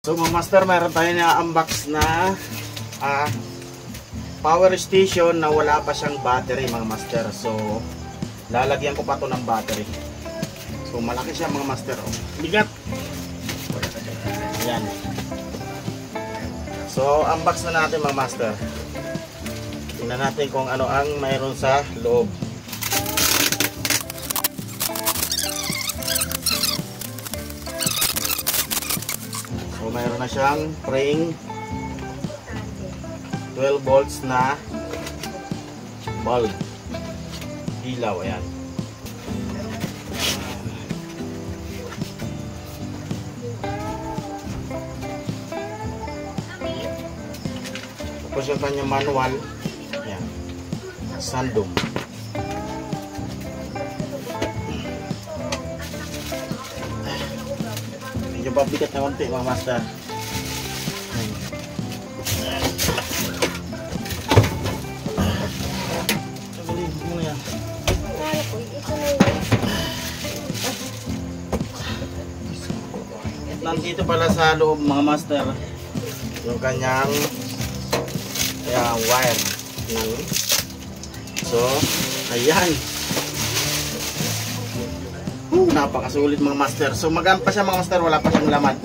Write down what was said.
So mga master, mayroon tayo na unbox na power station na wala pa siyang battery mga master. So lalagyan ko pa to ng battery. So malaki siya mga master. Oh. Bigat. Ayan. So unbox na natin mga master. Tingnan natin kung ano ang mayroon sa loob. So mayroon na siyang praying 12 volts na bulb. Ilaw, ayan. Tapos yung kanyang manual, ayan. Sandom. Medyo pabigat na konti mga master. Nandito pala sa loob mga master yung kanyang wire. So ayan, napakasulit mga master. So magaan pa siya mga master, wala pa siyang laman.